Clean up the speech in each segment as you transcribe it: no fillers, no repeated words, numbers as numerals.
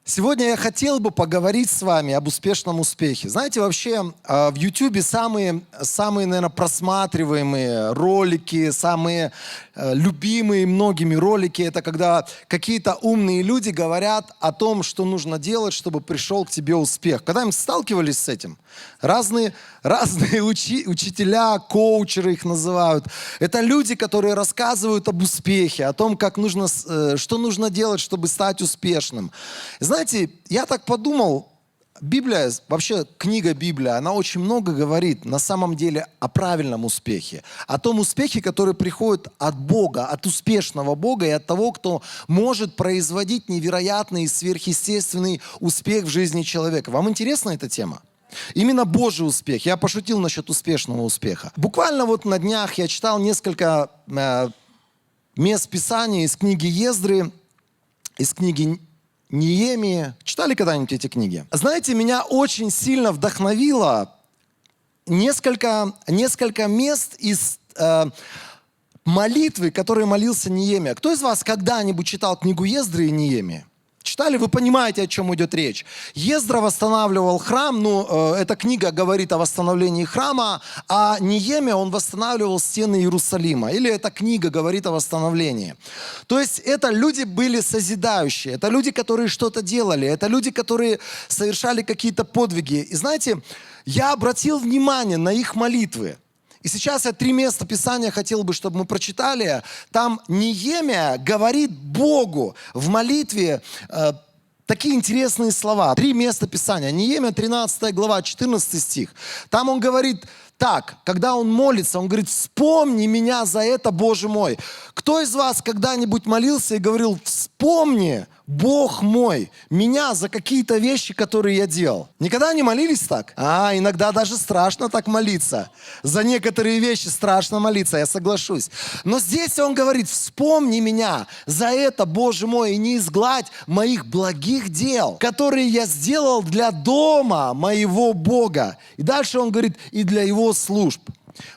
Сегодня я хотел бы поговорить с вами об успешном успехе. Знаете, вообще в YouTube самые, наверное, просматриваемые ролики, самые любимые многими ролики, это когда какие-то умные люди говорят о том, что нужно делать, чтобы пришел к тебе успех. Когда-нибудь сталкивались с этим? Разные учителя, коучеры их называют. Это люди, которые рассказывают об успехе, о том, что нужно делать, чтобы стать успешным. Знаете, я так подумал, Библия, вообще книга Библия, она очень много говорит на самом деле о правильном успехе. О том успехе, который приходит от Бога, от успешного Бога и от того, кто может производить невероятный и сверхъестественный успех в жизни человека. Вам интересна эта тема? Именно Божий успех. Я пошутил насчет успешного успеха. Буквально вот на днях я читал несколько мест Писания из книги Ездры, из книги Неемии. Читали когда-нибудь эти книги? Знаете, меня очень сильно вдохновило несколько мест из молитвы, которые молился Неемия. Кто из вас когда-нибудь читал книгу Ездры и Неемии? Читали? Вы понимаете, о чем идет речь. Ездра восстанавливал храм, эта книга говорит о восстановлении храма, а Неемия, он восстанавливал стены Иерусалима. Или эта книга говорит о восстановлении. То есть это люди были созидающие, это люди, которые что-то делали, это люди, которые совершали какие-то подвиги. И знаете, я обратил внимание на их молитвы. И сейчас я 3 места Писания хотел бы, чтобы мы прочитали. Там Неемия говорит Богу в молитве такие интересные слова. 3 места Писания. Неемия, 13 глава, 14 стих. Там он говорит так, когда он молится, он говорит: «Вспомни меня за это, Боже мой». Кто из вас когда-нибудь молился и говорил: «Вспомни, Бог мой, меня за какие-то вещи, которые я делал»? Никогда не молились так? Иногда даже страшно так молиться. За некоторые вещи страшно молиться, я соглашусь. Но здесь он говорит: «Вспомни меня за это, Боже мой, и не изгладь моих благих дел, которые я сделал для дома моего Бога». И дальше он говорит: «И для его служб».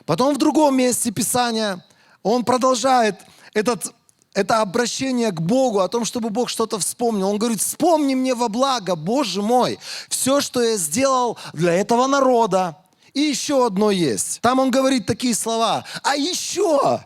Потом в другом месте Писания он продолжает это обращение к Богу, о том, чтобы Бог что-то вспомнил. Он говорит: «Вспомни мне во благо, Боже мой, все, что я сделал для этого народа». И еще одно есть. Там он говорит такие слова: А еще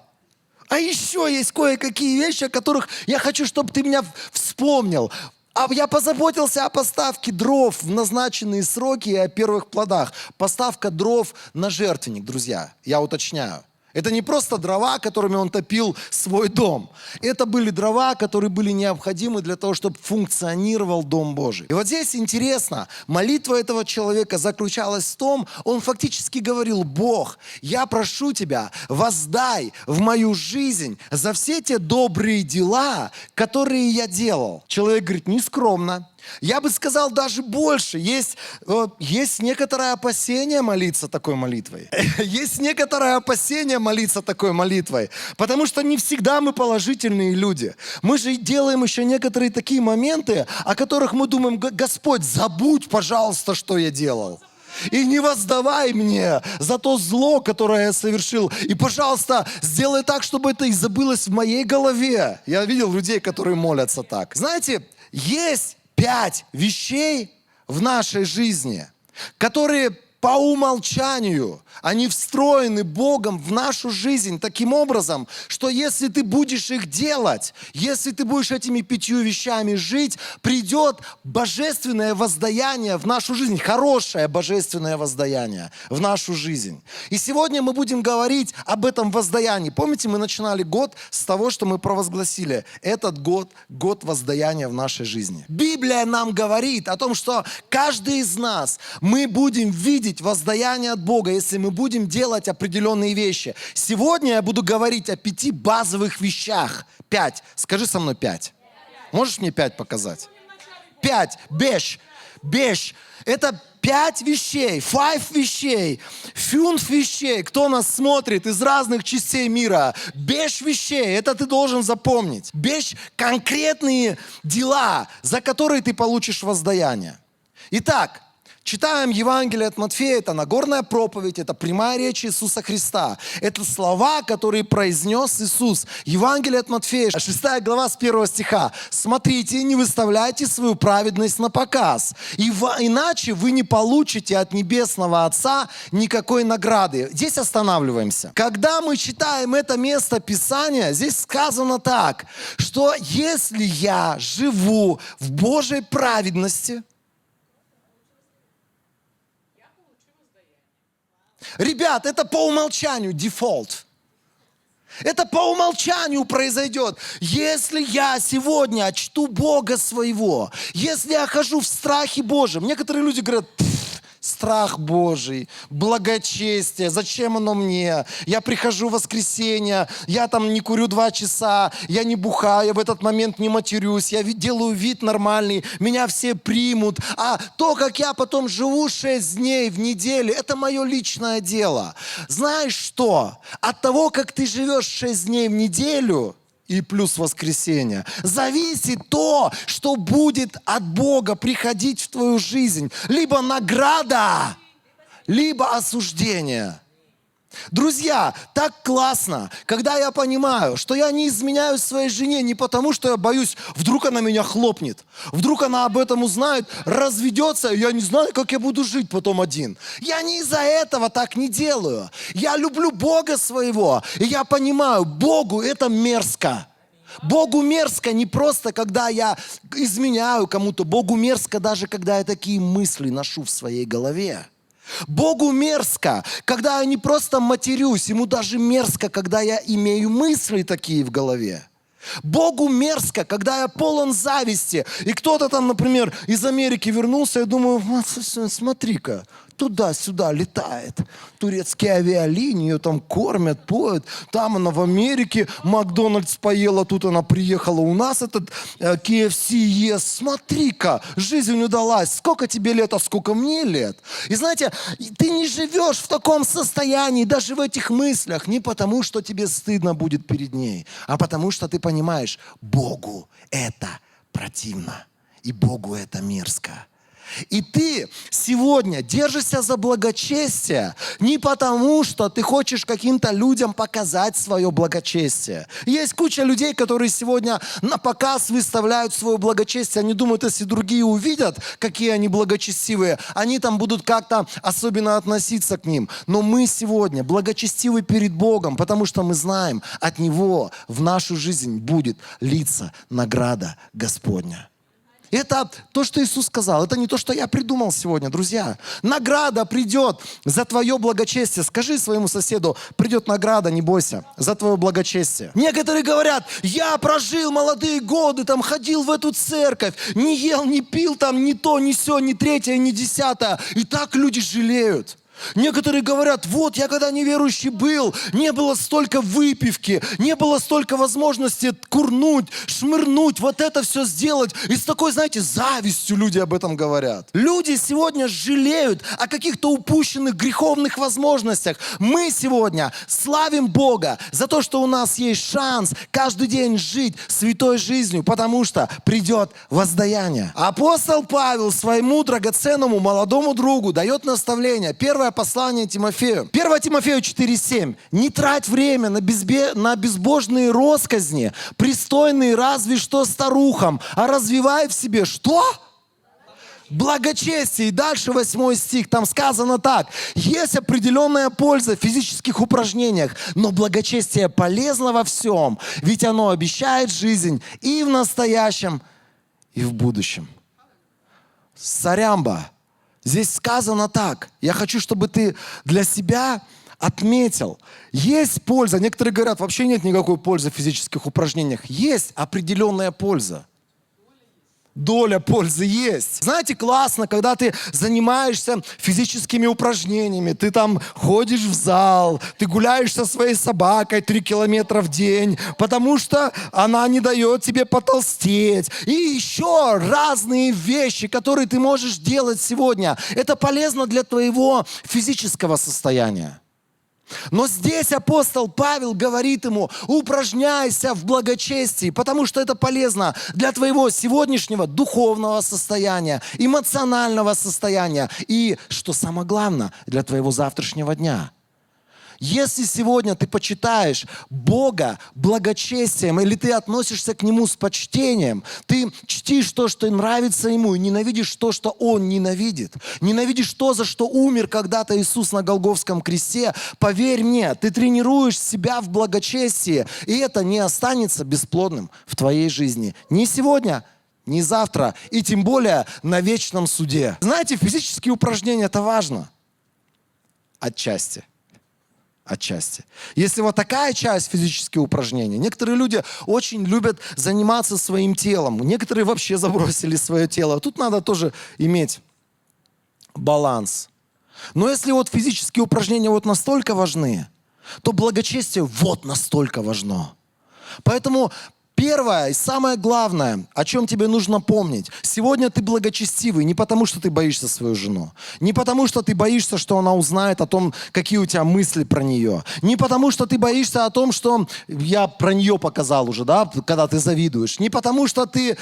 есть кое-какие вещи, о которых я хочу, чтобы ты меня вспомнил. А я позаботился о поставке дров в назначенные сроки и о первых плодах. Поставка дров на жертвенник, друзья, я уточняю. Это не просто дрова, которыми он топил свой дом. Это были дрова, которые были необходимы для того, чтобы функционировал Дом Божий. И вот здесь интересно, молитва этого человека заключалась в том, он фактически говорил: «Бог, я прошу тебя, воздай в мою жизнь за все те добрые дела, которые я делал». Человек говорит: «Нескромно». Я бы сказал даже больше. Есть некоторое опасение молиться такой молитвой. Есть некоторое опасение молиться такой молитвой. Потому что не всегда мы положительные люди. Мы же делаем еще некоторые такие моменты, о которых мы думаем: «Господь, забудь, пожалуйста, что я делал. И не воздавай мне за то зло, которое я совершил. И, пожалуйста, сделай так, чтобы это и забылось в моей голове». Я видел людей, которые молятся так. Знаете, есть 5 вещей в нашей жизни, которые по умолчанию, они встроены Богом в нашу жизнь таким образом, что если ты будешь их делать, если ты будешь этими 5 вещами жить, придет божественное воздаяние в нашу жизнь, хорошее божественное воздаяние в нашу жизнь. И сегодня мы будем говорить об этом воздаянии. Помните, мы начинали год с того, что мы провозгласили: этот год воздаяния в нашей жизни. Библия нам говорит о том, что каждый из нас, мы будем видеть воздаяние от Бога, если мы будем делать определенные вещи. Сегодня я буду говорить о 5 базовых вещах. 5. Скажи со мной 5. Можешь мне 5 показать? 5. Беш. Это 5 вещей, 5 вещей, 5 вещей. Кто нас смотрит из разных частей мира? Беш вещей. Это ты должен запомнить. Беш — конкретные дела, за которые ты получишь воздаяние. Итак, Читаем Евангелие от Матфея, это Нагорная проповедь, это прямая речь Иисуса Христа. Это слова, которые произнес Иисус. Евангелие от Матфея, 6 глава с 1 стиха. «Смотрите, не выставляйте свою праведность на показ, иначе вы не получите от Небесного Отца никакой награды». Здесь останавливаемся. Когда мы читаем это место Писания, здесь сказано так, что если я живу в Божьей праведности, ребят, это по умолчанию дефолт. Это по умолчанию произойдет. Если я сегодня чту Бога своего, если я хожу в страхе Божьем, некоторые люди говорят, страх Божий, благочестие, зачем оно мне? Я прихожу в воскресенье, я там не курю 2 часа, я не бухаю, я в этот момент не матерюсь, я делаю вид нормальный, меня все примут. А то, как я потом живу 6 дней в неделю, это мое личное дело. Знаешь что? От того, как ты живешь 6 дней в неделю, и плюс воскресенье, зависит то, что будет от Бога приходить в твою жизнь. Либо награда, либо осуждение. Друзья, так классно, когда я понимаю, что я не изменяю своей жене не потому, что я боюсь, вдруг она меня хлопнет, вдруг она об этом узнает, разведется, и я не знаю, как я буду жить потом один. Я не из-за этого так не делаю. Я люблю Бога своего, и я понимаю, Богу это мерзко. Богу мерзко не просто, когда я изменяю кому-то, Богу мерзко даже, когда я такие мысли ношу в своей голове. Богу мерзко, когда я не просто матерюсь, ему даже мерзко, когда я имею мысли такие в голове. Богу мерзко, когда я полон зависти, и кто-то там, например, из Америки вернулся, я думаю, смотри-ка, туда-сюда летает. Турецкие авиалинии, ее там кормят, поют. Там она в Америке Макдональдс поела, тут она приехала. У нас этот KFC ест. Смотри-ка, жизнь удалась. Сколько тебе лет, а сколько мне лет? И знаете, ты не живешь в таком состоянии, даже в этих мыслях, не потому, что тебе стыдно будет перед ней, а потому, что ты понимаешь, Богу это противно. И Богу это мерзко. И ты сегодня держишься за благочестие не потому, что ты хочешь каким-то людям показать свое благочестие. Есть куча людей, которые сегодня на показ выставляют свое благочестие. Они думают, если другие увидят, какие они благочестивые, они там будут как-то особенно относиться к ним. Но мы сегодня благочестивы перед Богом, потому что мы знаем, от Него в нашу жизнь будет литься награда Господня. Это то, что Иисус сказал. Это не то, что я придумал сегодня, друзья. Награда придет за твое благочестие. Скажи своему соседу, придет награда, не бойся, за твое благочестие. Некоторые говорят, я прожил молодые годы, там ходил в эту церковь, не ел, не пил, там ни то, ни сё, ни третье, ни десятое. И так люди жалеют. Некоторые говорят, вот я когда неверующий был, не было столько выпивки, не было столько возможности курнуть, шмырнуть, вот это все сделать. И с такой, знаете, завистью люди об этом говорят. Люди сегодня жалеют о каких-то упущенных греховных возможностях. Мы сегодня славим Бога за то, что у нас есть шанс каждый день жить святой жизнью, потому что придет воздаяние. Апостол Павел своему драгоценному молодому другу дает наставление. Первое послание Тимофею. 1 Тимофею 4:7. Не трать время на безбожные росказни, пристойные разве что старухам, а развивай в себе что? Благочестие. И дальше 8 стих, там сказано так. Есть определенная польза в физических упражнениях, но благочестие полезно во всем, ведь оно обещает жизнь и в настоящем, и в будущем. Сарямба. Здесь сказано так. Я хочу, чтобы ты для себя отметил. Есть польза. Некоторые говорят, вообще нет никакой пользы в физических упражнениях. Есть определенная польза. Доля пользы есть. Знаете, классно, когда ты занимаешься физическими упражнениями, ты там ходишь в зал, ты гуляешь со своей собакой 3 километра в день, потому что она не дает тебе потолстеть. И еще разные вещи, которые ты можешь делать сегодня. Это полезно для твоего физического состояния. Но здесь апостол Павел говорит ему: упражняйся в благочестии, потому что это полезно для твоего сегодняшнего духовного состояния, эмоционального состояния и, что самое главное, для твоего завтрашнего дня. Если сегодня ты почитаешь Бога благочестием, или ты относишься к Нему с почтением, ты чтишь то, что нравится Ему, и ненавидишь то, что Он ненавидит, ненавидишь то, за что умер когда-то Иисус на Голгофском кресте, поверь мне, ты тренируешь себя в благочестии, и это не останется бесплодным в твоей жизни. Ни сегодня, ни завтра, и тем более на вечном суде. Знаете, физические упражнения – это важно. Отчасти. Если вот такая часть физические упражнения, некоторые люди очень любят заниматься своим телом, некоторые вообще забросили свое тело. Тут надо тоже иметь баланс. Но если вот физические упражнения вот настолько важны, то благочестие вот настолько важно. Поэтому первое и самое главное, о чем тебе нужно помнить. Сегодня ты благочестивый не потому, что ты боишься свою жену. Не потому, что ты боишься, что она узнает о том, какие у тебя мысли про нее. Не потому, что ты боишься о том, что я про нее показал уже, да, когда ты завидуешь. Не потому, что ты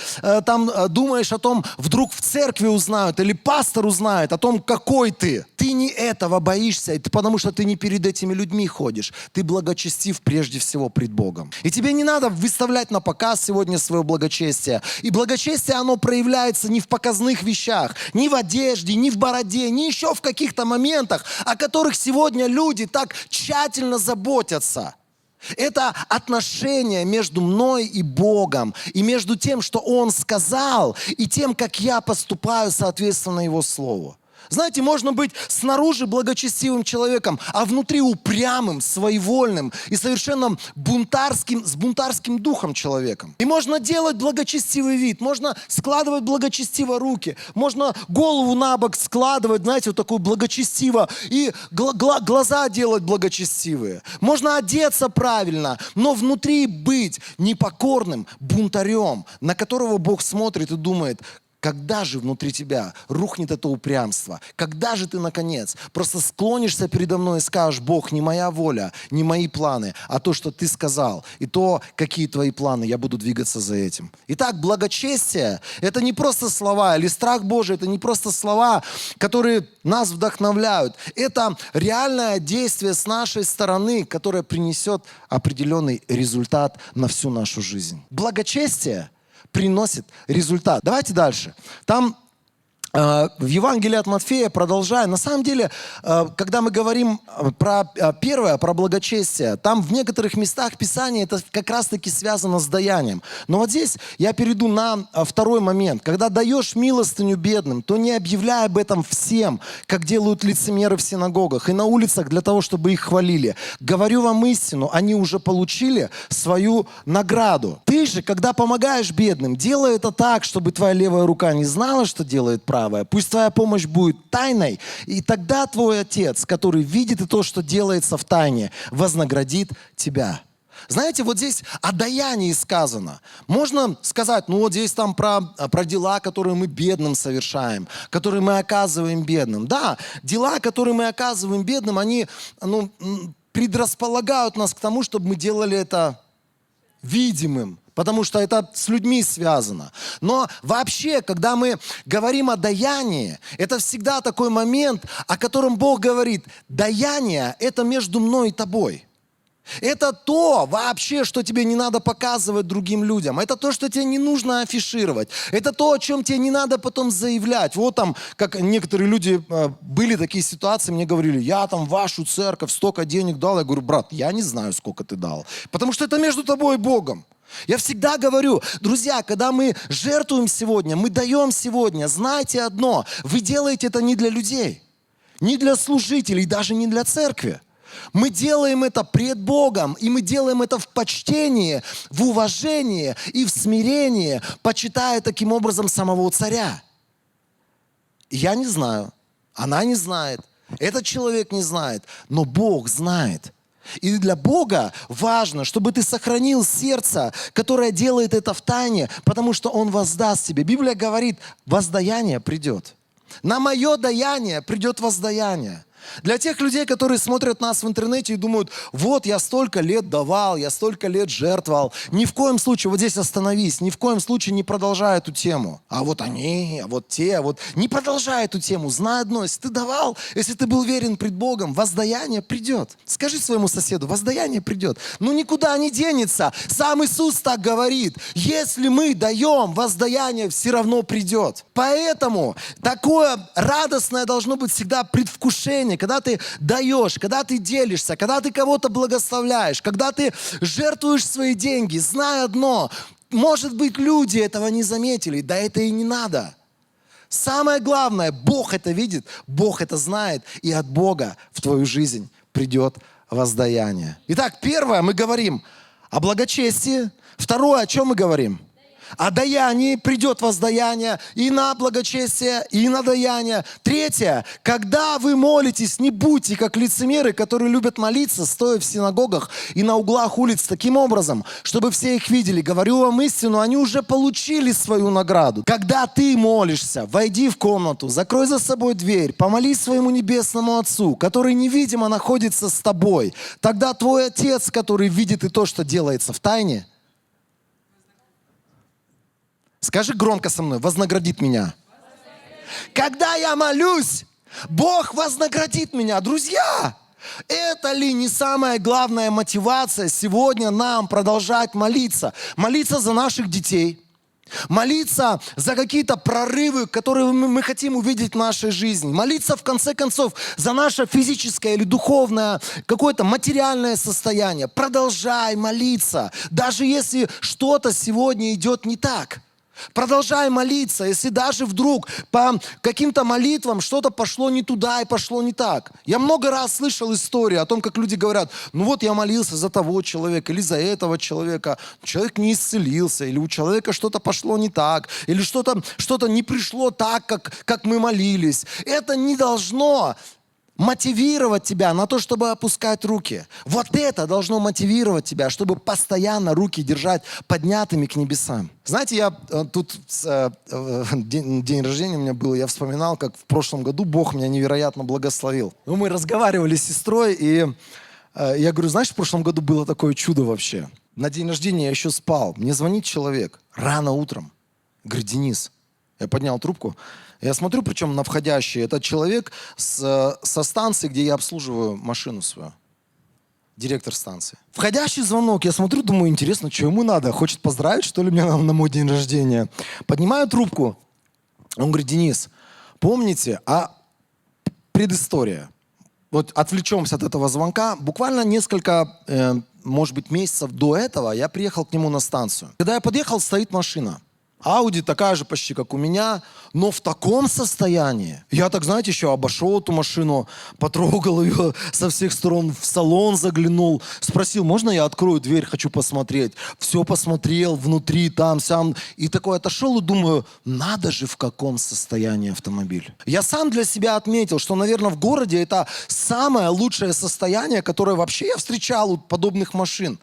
там думаешь о том, вдруг в церкви узнают или пастор узнает о том, какой ты. Ты не этого боишься, потому что ты не перед этими людьми ходишь. Ты благочестив прежде всего пред Богом. И тебе не надо выставлять на показ сегодня свое благочестие. И благочестие, оно проявляется не в показных вещах, не в одежде, не в бороде, не еще в каких-то моментах, о которых сегодня люди так тщательно заботятся. Это отношение между мной и Богом, и между тем, что Он сказал, и тем, как я поступаю соответственно Его Слову. Знаете, можно быть снаружи благочестивым человеком, а внутри упрямым, своевольным и совершенно с бунтарским духом человеком. И можно делать благочестивый вид, можно складывать благочестиво руки, можно голову на бок складывать, знаете, вот такую благочестиво, и глаза делать благочестивые. Можно одеться правильно, но внутри быть непокорным бунтарем, на которого Бог смотрит и думает: когда же внутри тебя рухнет это упрямство? Когда же ты, наконец, просто склонишься передо мной и скажешь: Бог, не моя воля, не мои планы, а то, что Ты сказал, и то, какие Твои планы, я буду двигаться за этим. Итак, благочестие – это не просто слова, или страх Божий – это не просто слова, которые нас вдохновляют. Это реальное действие с нашей стороны, которое принесет определенный результат на всю нашу жизнь. Благочестие приносит результат. Давайте дальше. Там в Евангелии от Матфея, продолжая, на самом деле, когда мы говорим про первое, про благочестие, там в некоторых местах Писания это как раз-таки связано с даянием. Но вот здесь я перейду на второй момент. Когда даешь милостыню бедным, то не объявляй об этом всем, как делают лицемеры в синагогах и на улицах для того, чтобы их хвалили. Говорю вам истину, они уже получили свою награду. Ты же, когда помогаешь бедным, делай это так, чтобы твоя левая рука не знала, что делает правая. Пусть твоя помощь будет тайной, и тогда твой Отец, который видит и то, что делается в тайне, вознаградит тебя. Знаете, вот здесь о даянии сказано. Можно сказать, ну вот здесь там про дела, которые мы бедным совершаем, которые мы оказываем бедным. Да, дела, которые мы оказываем бедным, они предрасполагают нас к тому, чтобы мы делали это видимым. Потому что это с людьми связано. Но вообще, когда мы говорим о даянии, это всегда такой момент, о котором Бог говорит: даяние – это между мной и тобой. Это то вообще, что тебе не надо показывать другим людям. Это то, что тебе не нужно афишировать. Это то, о чем тебе не надо потом заявлять. Вот там, как некоторые люди, были такие ситуации, мне говорили: я там в вашу церковь столько денег дал. Я говорю: брат, я не знаю, сколько ты дал. Потому что это между тобой и Богом. Я всегда говорю: друзья, когда мы жертвуем сегодня, мы даем сегодня, знайте одно: вы делаете это не для людей, не для служителей, даже не для церкви. Мы делаем это пред Богом, и мы делаем это в почтении, в уважении и в смирении, почитая таким образом самого царя. Я не знаю, она не знает, этот человек не знает, но Бог знает. И для Бога важно, чтобы ты сохранил сердце, которое делает это в тайне, потому что Он воздаст тебе. Библия говорит: воздаяние придет. На мое даяние придет воздаяние. Для тех людей, которые смотрят нас в интернете и думают, вот я столько лет давал, я столько лет жертвовал. Ни в коем случае, вот здесь остановись, ни в коем случае не продолжай эту тему. А вот они, а вот те, вот. Не продолжай эту тему. Знай одно, если ты давал, если ты был верен пред Богом, воздаяние придет. Скажи своему соседу, воздаяние придет. Ну никуда не денется. Сам Иисус так говорит. Если мы даем, воздаяние все равно придет. Поэтому такое радостное должно быть всегда предвкушение, когда ты даешь, когда ты делишься, когда ты кого-то благословляешь, когда ты жертвуешь свои деньги, знай одно, может быть, люди этого не заметили, да это и не надо. Самое главное, Бог это видит, Бог это знает, и от Бога в твою жизнь придет воздаяние. Итак, первое, мы говорим о благочестии. Второе, о чем мы говорим? О даянии, придет воздаяние и на благочестие, и на даяние. Третье, когда вы молитесь, не будьте как лицемеры, которые любят молиться, стоя в синагогах и на углах улиц, таким образом, чтобы все их видели. Говорю вам истину, они уже получили свою награду. Когда ты молишься, войди в комнату, закрой за собой дверь, помолись своему небесному Отцу, который невидимо находится с тобой. Тогда твой Отец, который видит и то, что делается в тайне, скажи громко со мной, вознаградит меня. Когда я молюсь, Бог вознаградит меня. Друзья, это ли не самая главная мотивация сегодня нам продолжать молиться? Молиться за наших детей, молиться за какие-то прорывы, которые мы хотим увидеть в нашей жизни. Молиться, в конце концов, за наше физическое или духовное, какое-то материальное состояние. Продолжай молиться, даже если что-то сегодня идет не так. Продолжай молиться, если даже вдруг по каким-то молитвам что-то пошло не туда и пошло не так. Я много раз слышал истории о том, как люди говорят, ну вот я молился за того человека или за этого человека, человек не исцелился, или у человека что-то пошло не так, или что-то не пришло так, как мы молились. Это не должно мотивировать тебя на то, чтобы опускать руки. Вот это должно мотивировать тебя, чтобы постоянно руки держать поднятыми к небесам. Знаете, я тут день рождения у меня был, я вспоминал, как в прошлом году Бог меня невероятно благословил. Мы разговаривали с сестрой, и я говорю, знаешь, в прошлом году было такое чудо вообще. На день рождения я еще спал. Мне звонит человек рано утром. Говорит, Денис. Я поднял трубку. Я смотрю, причем на входящий. Это человек со станции, где я обслуживаю машину свою. Директор станции. Входящий звонок. Я смотрю, думаю, интересно, что ему надо? Хочет поздравить, что ли, меня на мой день рождения? Поднимаю трубку. Он говорит, Денис, помните, предыстория. Вот отвлечемся от этого звонка. Буквально несколько, может быть, месяцев до этого я приехал к нему на станцию. Когда я подъехал, стоит машина. Ауди такая же почти, как у меня, но в таком состоянии. Я так, знаете, еще обошел эту машину, потрогал ее со всех сторон, в салон заглянул, спросил, можно я открою дверь, хочу посмотреть. Все посмотрел, внутри, там, сям. И такой отошел и думаю, надо же, в каком состоянии автомобиль. Я сам для себя отметил, что, наверное, в городе это самое лучшее состояние, которое вообще я встречал у подобных машин.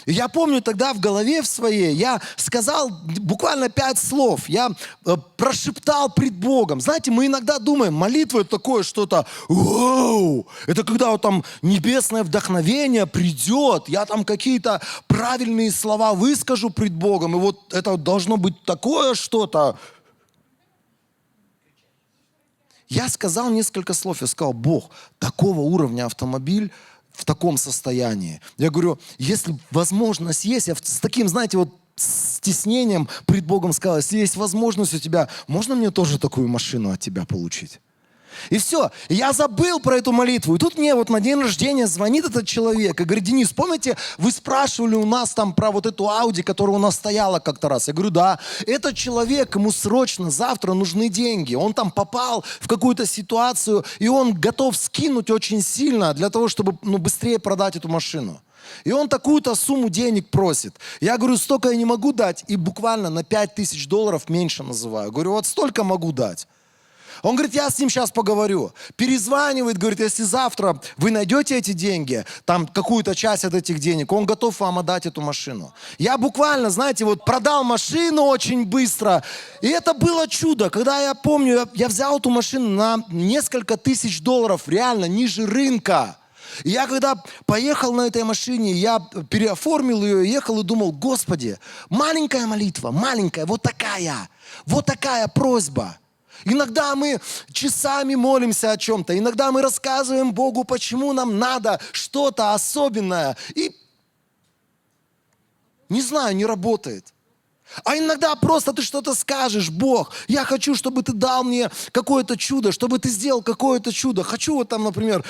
И я помню тогда в голове в своей, я сказал буквально 5 слов, я прошептал пред Богом. Знаете, мы иногда думаем, молитва это такое что-то, вау, это когда вот там небесное вдохновение придет, я там какие-то правильные слова выскажу пред Богом, и вот это должно быть такое что-то. Я сказал несколько слов, я сказал, Бог, такого уровня автомобиль, в таком состоянии. Я говорю, если возможность есть, я с таким, знаете, вот стеснением пред Богом сказал, если есть возможность у тебя, можно мне тоже такую машину от тебя получить? И все. Я забыл про эту молитву. И тут мне вот на день рождения звонит этот человек и говорит, Денис, помните, вы спрашивали у нас там про вот эту Ауди, которая у нас стояла как-то раз? Я говорю, да. Этот человек, ему срочно завтра нужны деньги. Он там попал в какую-то ситуацию, и он готов скинуть очень сильно для того, чтобы быстрее продать эту машину. И он такую-то сумму денег просит. Я говорю, столько я не могу дать. И буквально на $5000 меньше называю. Говорю, вот столько могу дать. Он говорит, я с ним сейчас поговорю. Перезванивает, говорит, если завтра вы найдете эти деньги, там какую-то часть от этих денег, он готов вам отдать эту машину. Я буквально, знаете, вот продал машину очень быстро. И это было чудо. Когда я помню, я взял эту машину на несколько тысяч долларов, реально, ниже рынка. И я когда поехал на этой машине, я переоформил ее, ехал и думал, Господи, маленькая молитва, маленькая, вот такая просьба. Иногда мы часами молимся о чем-то, иногда мы рассказываем Богу, почему нам надо что-то особенное. И, не знаю, не работает. А иногда просто ты что-то скажешь, Бог, я хочу, чтобы ты дал мне какое-то чудо, чтобы ты сделал какое-то чудо. Хочу вот там, например,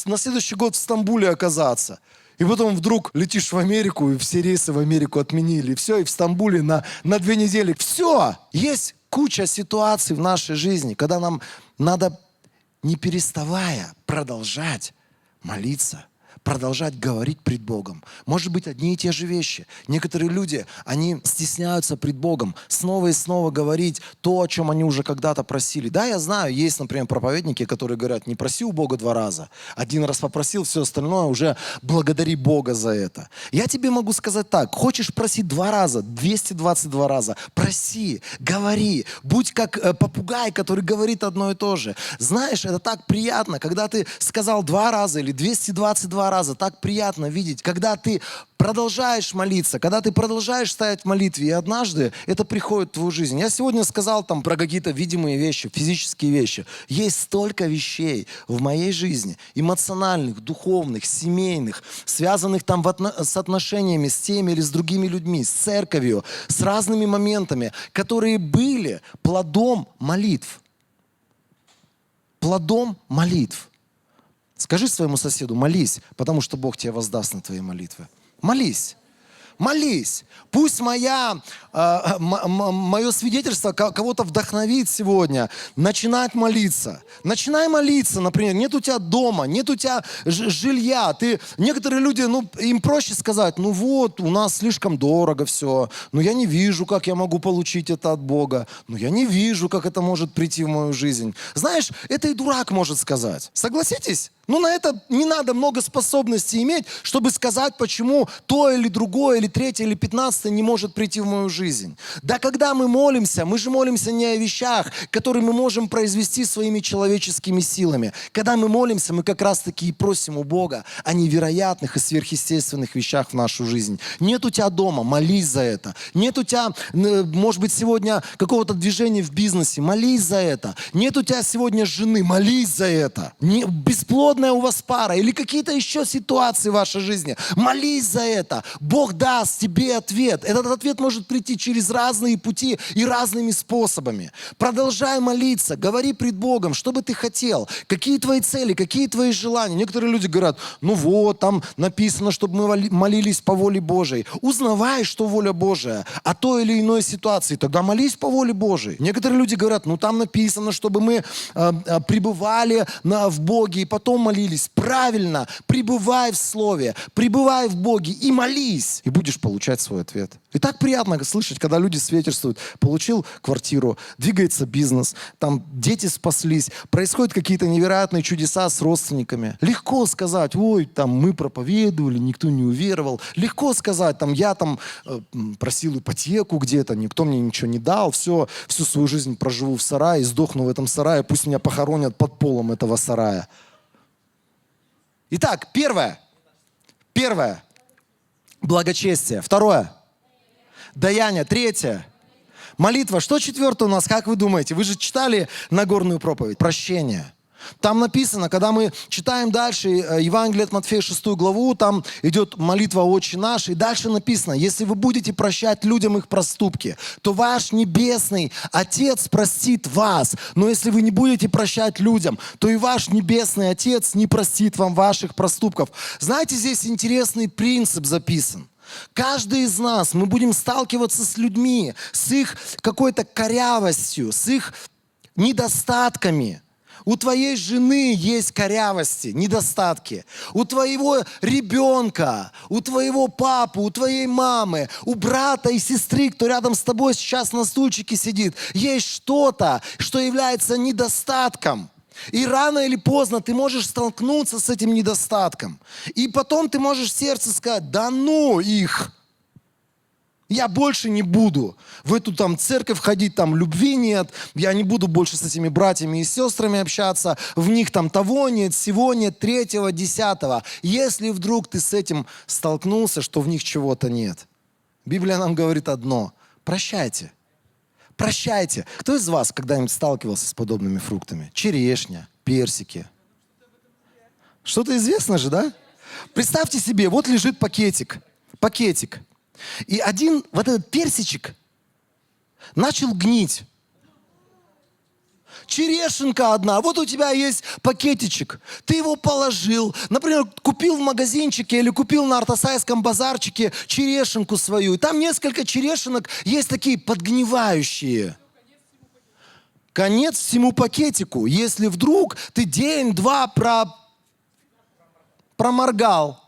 на следующий год в Стамбуле оказаться. И потом вдруг летишь в Америку, и все рейсы в Америку отменили. И все, и в Стамбуле на 2 недели. Все! Есть куча ситуаций в нашей жизни, когда нам надо, не переставая, продолжать молиться. Продолжать говорить пред Богом. Может быть, одни и те же вещи. Некоторые люди, они стесняются пред Богом снова и снова говорить то, о чем они уже когда-то просили. Да, я знаю, есть, например, проповедники, которые говорят, не проси у Бога 2 раза. 1 раз попросил, все остальное уже благодари Бога за это. Я тебе могу сказать так, хочешь просить 2 раза, 222 раза, проси, говори, будь как попугай, который говорит одно и то же. Знаешь, это так приятно, когда ты сказал 2 раза или 222 раза, так приятно видеть, когда ты продолжаешь молиться, когда ты продолжаешь стоять в молитве, и однажды это приходит в твою жизнь. Я сегодня сказал там про какие-то видимые вещи, физические вещи. Есть столько вещей в моей жизни, эмоциональных, духовных, семейных, связанных там с отношениями с теми или с другими людьми, с церковью, с разными моментами, которые были плодом молитв. Плодом молитв. Скажи своему соседу, молись, потому что Бог тебе воздаст на твои молитвы. Молись. Молись. Пусть мое свидетельство кого-то вдохновит сегодня начинать молиться. Начинай молиться, например. Нет у тебя дома, нет у тебя жилья. Некоторые люди, им проще сказать, у нас слишком дорого все. Я не вижу, как я могу получить это от Бога. Я не вижу, как это может прийти в мою жизнь. Знаешь, это и дурак может сказать. Согласитесь? На это не надо много способностей иметь, чтобы сказать, почему то или другое, или 3, или 15 не может прийти в мою жизнь. Да когда мы молимся, мы же молимся не о вещах, которые мы можем произвести своими человеческими силами. Когда мы молимся, мы как раз-таки и просим у Бога о невероятных и сверхъестественных вещах в нашу жизнь. Нет у тебя дома, молись за это. Нет у тебя, может быть, сегодня какого-то движения в бизнесе, молись за это. Нет у тебя сегодня жены, молись за это. Бесплодная у вас пара или какие-то еще ситуации в вашей жизни. Молись за это. Бог даст тебе ответ. Этот ответ может прийти через разные пути и разными способами. Продолжай молиться. Говори пред Богом, что бы ты хотел. Какие твои цели, какие твои желания. Некоторые люди говорят, там написано, чтобы мы молились по воле Божией. Узнавай, что воля Божия о той или иной ситуации. Тогда молись по воле Божией. Некоторые люди говорят, там написано, чтобы мы пребывали в Боге и потом молились. Правильно, пребывай в Слове, пребывай в Боге и молись, и будешь получать свой ответ. И так приятно слышать, когда люди свидетельствуют, получил квартиру, двигается бизнес, там дети спаслись, происходят какие-то невероятные чудеса с родственниками. Легко сказать, мы проповедовали, никто не уверовал. Легко сказать, я просил ипотеку где-то, никто мне ничего не дал, всю свою жизнь проживу в сарае, сдохну в этом сарае, пусть меня похоронят под полом этого сарая. Итак, первое. Благочестие. 2. Даяние. 3. Молитва. Что 4 у нас? Как вы думаете? Вы же читали Нагорную проповедь. Прощение. Там написано, когда мы читаем дальше Евангелие от Матфея 6 главу, там идет молитва «Отче наш», и дальше написано, если вы будете прощать людям их проступки, то ваш небесный Отец простит вас. Но если вы не будете прощать людям, то и ваш небесный Отец не простит вам ваших проступков. Знаете, здесь интересный принцип записан. Каждый из нас, мы будем сталкиваться с людьми, с их какой-то корявостью, с их недостатками. У твоей жены есть корявости, недостатки. У твоего ребенка, у твоего папы, у твоей мамы, у брата и сестры, кто рядом с тобой сейчас на стульчике сидит, есть что-то, что является недостатком. И рано или поздно ты можешь столкнуться с этим недостатком. И потом ты можешь в сердце сказать: да ну их! Я больше не буду в эту там церковь ходить, там любви нет, я не буду больше с этими братьями и сестрами общаться, в них там того нет, сего нет, третьего, десятого. Если вдруг ты с этим столкнулся, что в них чего-то нет, Библия нам говорит одно: прощайте. Прощайте. Кто из вас когда-нибудь сталкивался с подобными фруктами? Черешня, персики. Что-то известно же, да? Представьте себе, вот лежит пакетик. И один вот этот персичек начал гнить. Черешенка одна, вот у тебя есть пакетичек, ты его положил, например, купил в магазинчике или купил на артасайском базарчике черешенку свою, и там несколько черешенок есть такие подгнивающие. Конец всему пакетику, если вдруг ты день-два проморгал.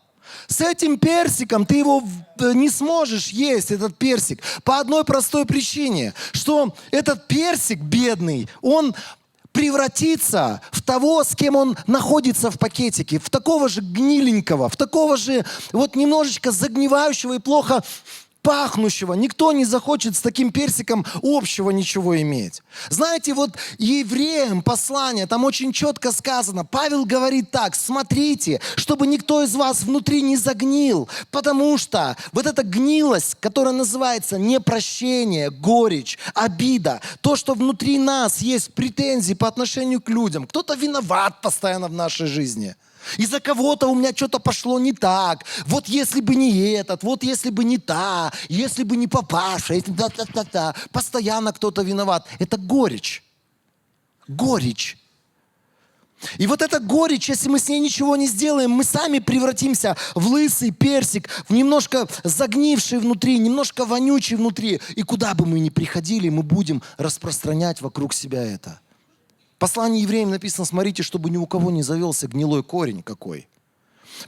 С этим персиком ты его не сможешь есть, этот персик, по одной простой причине, что этот персик бедный, он превратится в того, с кем он находится в пакетике, в такого же гниленького, в такого же вот немножечко загнивающего и плохо пахнущего. Никто не захочет с таким персиком общего ничего иметь. Знаете, вот евреям послание, там очень четко сказано. Павел говорит так: смотрите, чтобы никто из вас внутри не загнил, потому что вот эта гнилость, которая называется непрощение, горечь, обида, то, что внутри нас есть претензии по отношению к людям. Кто-то виноват постоянно в нашей жизни. Из-за кого-то у меня что-то пошло не так. Вот если бы не этот, вот если бы не та, если бы не папаша, постоянно кто-то виноват. Это горечь. Горечь. И вот эта горечь, если мы с ней ничего не сделаем, мы сами превратимся в лысый персик, в немножко загнивший внутри, немножко вонючий внутри. И куда бы мы ни приходили, мы будем распространять вокруг себя это. В послании евреям написано: смотрите, чтобы ни у кого не завелся гнилой корень какой.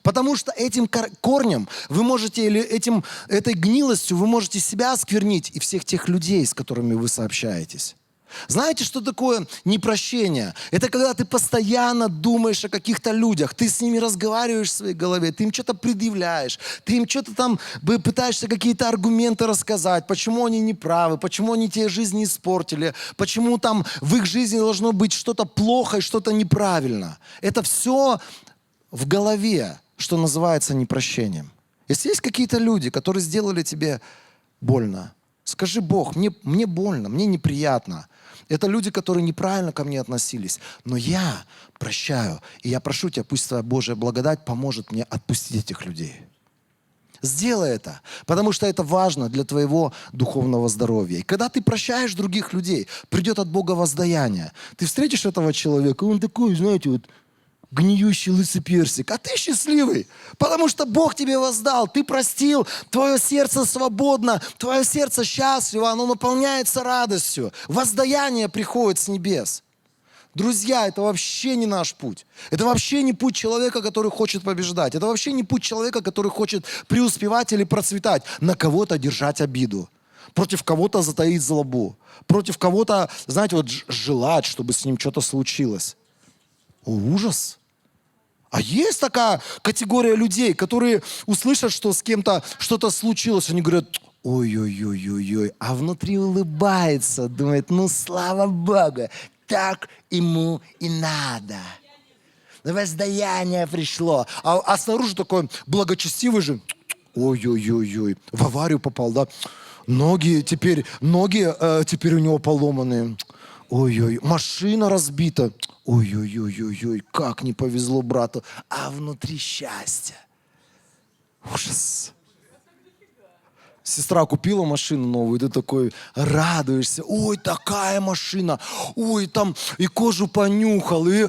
Потому что этим корнем вы можете, или этой гнилостью вы можете себя осквернить и всех тех людей, с которыми вы сообщаетесь. Знаете, что такое непрощение? Это когда ты постоянно думаешь о каких-то людях, ты с ними разговариваешь в своей голове, ты им что-то предъявляешь, ты им что-то там пытаешься какие-то аргументы рассказать, почему они неправы, почему они тебе жизнь испортили, почему там в их жизни должно быть что-то плохо и что-то неправильно. Это все в голове, что называется непрощением. Если есть какие-то люди, которые сделали тебе больно, скажи: Бог, мне больно, мне неприятно. Это люди, которые неправильно ко мне относились. Но я прощаю. И я прошу тебя, пусть твоя Божья благодать поможет мне отпустить этих людей. Сделай это, потому что это важно для твоего духовного здоровья. И когда ты прощаешь других людей, придет от Бога воздаяние. Ты встретишь этого человека, и он такой, знаете, вот гниющий лысый персик, а ты счастливый, потому что Бог тебе воздал, ты простил, твое сердце свободно, твое сердце счастливо, оно наполняется радостью, воздаяние приходит с небес. Друзья, это вообще не наш путь. Это вообще не путь человека, который хочет побеждать. Это вообще не путь человека, который хочет преуспевать или процветать, на кого-то держать обиду, против кого-то затаить злобу, против кого-то, знаете, вот желать, чтобы с ним что-то случилось. О, ужас! А есть такая категория людей, которые услышат, что с кем-то что-то случилось, они говорят: ой-ой-ой-ой-ой, а внутри улыбается, думает: ну слава Богу, так ему и надо. Воздаяние пришло. А снаружи такой благочестивый же: ой-ой-ой-ой, в аварию попал, да? Ноги теперь у него поломанные. Ой-ой, машина разбита. Ой-ой-ой-ой-ой, как не повезло брату. А внутри счастье. Ужас. Сестра купила машину новую, и ты такой радуешься. Ой, такая машина. Ой, там и кожу понюхал, и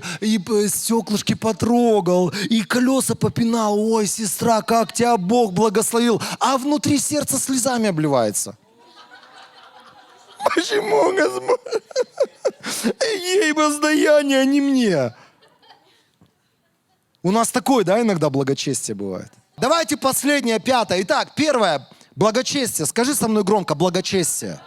стеклышки потрогал, и колеса попинал. Ой, сестра, как тебя Бог благословил. А внутри сердце слезами обливается. Почему, Господь? Ей воздаяние, а не мне. У нас такое, да, иногда благочестие бывает. Давайте последнее, пятое. Итак, первое, благочестие. Скажи со мной громко, благочестие.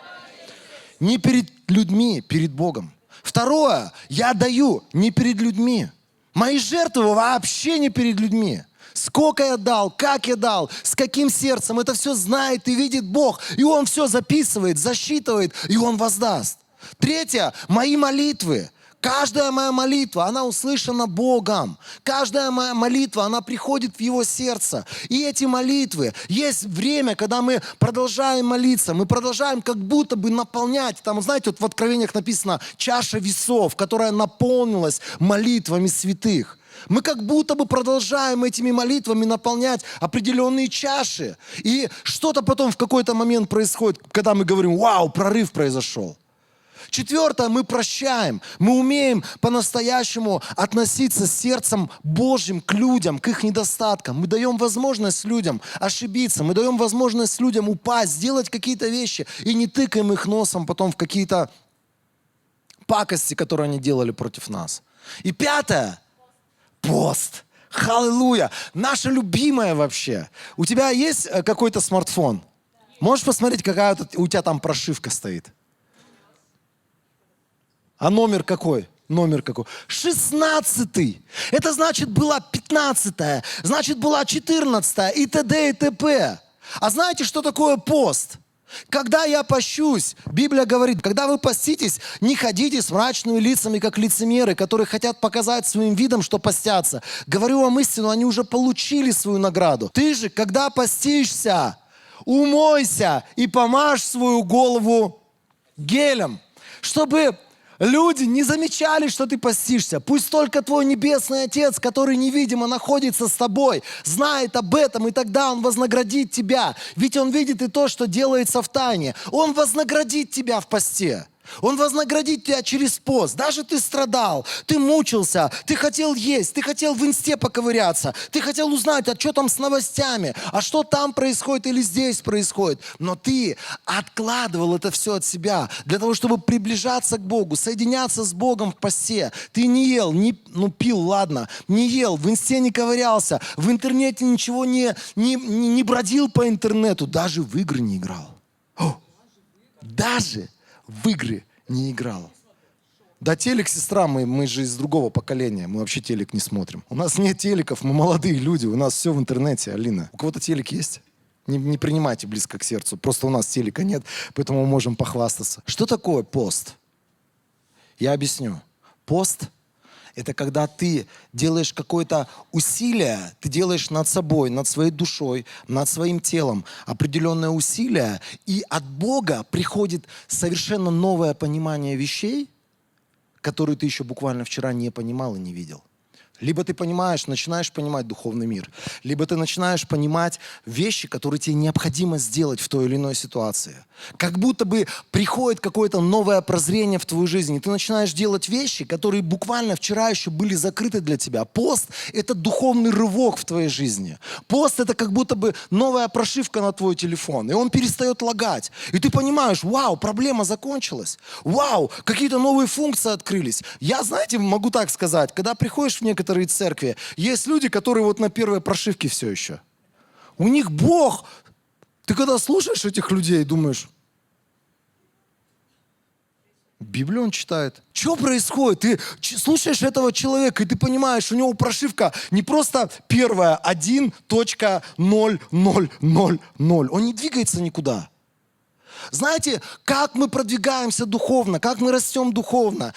Не перед людьми, перед Богом. Второе, я даю не перед людьми. Мои жертвы вообще не перед людьми. Сколько я дал, как я дал, с каким сердцем. Это все знает и видит Бог. И Он все записывает, засчитывает, и Он воздаст. Третье, мои молитвы. Каждая моя молитва, она услышана Богом. Каждая моя молитва, она приходит в Его сердце. И эти молитвы, есть время, когда мы продолжаем молиться, мы продолжаем как будто бы наполнять. Там, знаете, вот в Откровениях написано чаша весов, которая наполнилась молитвами святых. Мы как будто бы продолжаем этими молитвами наполнять определенные чаши. И что-то потом в какой-то момент происходит, когда мы говорим: вау, прорыв произошел. Четвертое, мы прощаем. Мы умеем по-настоящему относиться с сердцем Божьим к людям, к их недостаткам. Мы даем возможность людям ошибиться. Мы даем возможность людям упасть, сделать какие-то вещи. И не тыкаем их носом потом в какие-то пакости, которые они делали против нас. И пятое, пост. Халилуя. Наша любимая вообще. У тебя есть какой-то смартфон? Можешь посмотреть, какая у тебя там прошивка стоит? А номер какой? Номер какой? 16-й. Это значит, была 15-я, значит, была 14-я и т.д. и т.п. А знаете, что такое пост? Когда я пощусь, Библия говорит, когда вы поститесь, не ходите с мрачными лицами, как лицемеры, которые хотят показать своим видом, что постятся. Говорю вам истину, они уже получили свою награду. Ты же, когда постишься, умойся и помажь свою голову гелем, чтобы люди не замечали, что ты постишься. Пусть только твой небесный Отец, который невидимо находится с тобой, знает об этом, и тогда Он вознаградит тебя. Ведь Он видит и то, что делается в тайне. Он вознаградит тебя в посте. Он вознаградит тебя через пост. Даже ты страдал, ты мучился, ты хотел есть, ты хотел в инсте поковыряться, ты хотел узнать, а что там с новостями, а что там происходит или здесь происходит. Но ты откладывал это все от себя для того, чтобы приближаться к Богу, соединяться с Богом в посте. Ты не ел, пил, ладно, не ел, в инсте не ковырялся, в интернете ничего не бродил по интернету, даже в игры не играл. Даже в игры не играл. Да, телек, сестра, мы же из другого поколения, мы вообще телек не смотрим. У нас нет телеков, мы молодые люди, у нас все в интернете, Алина. У кого-то телек есть? Не принимайте близко к сердцу, просто у нас телека нет, поэтому мы можем похвастаться. Что такое пост? Я объясню. Пост — это когда ты делаешь какое-то усилие, ты делаешь над собой, над своей душой, над своим телом определенное усилие, и от Бога приходит совершенно новое понимание вещей, которые ты еще буквально вчера не понимал и не видел. Либо ты начинаешь понимать духовный мир, либо ты начинаешь понимать вещи, которые тебе необходимо сделать в той или иной ситуации. Как будто бы приходит какое-то новое прозрение в твою жизнь, и ты начинаешь делать вещи, которые буквально вчера еще были закрыты для тебя. Пост — это духовный рывок в твоей жизни. Пост — это как будто бы новая прошивка на твой телефон, и он перестает лагать. И ты понимаешь: вау, проблема закончилась. Вау, какие-то новые функции открылись. Я, знаете, могу так сказать, когда приходишь в некоторые церкви, есть люди, которые вот на первой прошивке все еще. У них Бог. Ты когда слушаешь этих людей, думаешь: Библию он читает. Что происходит? Ты слушаешь этого человека, и ты понимаешь, у него прошивка не просто первая 1.0000. Он не двигается никуда. Знаете, как мы продвигаемся духовно, как мы растем духовно?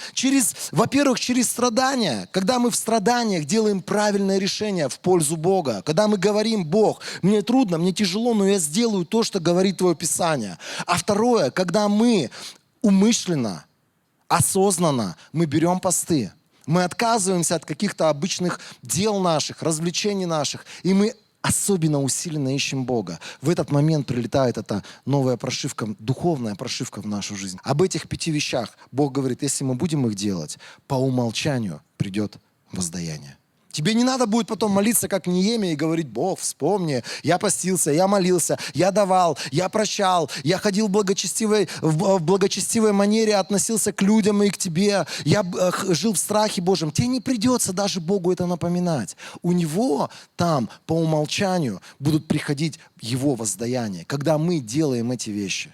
Во-первых, через страдания. Когда мы в страданиях делаем правильное решение в пользу Бога. Когда мы говорим: Бог, мне трудно, мне тяжело, но я сделаю то, что говорит Твое Писание. А второе, когда мы умышленно, осознанно мы берем посты. Мы отказываемся от каких-то обычных дел наших, развлечений наших, и мы особенно усиленно ищем Бога. В этот момент прилетает эта новая прошивка, духовная прошивка в нашу жизнь. Об этих 5 вещах Бог говорит: если мы будем их делать, по умолчанию придет воздаяние. Тебе не надо будет потом молиться, как Неемия, и говорить: Бог, вспомни, я постился, я молился, я давал, я прощал, я ходил в благочестивой манере, относился к людям и к тебе, я жил в страхе Божьем. Тебе не придется даже Богу это напоминать. У Него там по умолчанию будут приходить Его воздаяния, когда мы делаем эти вещи.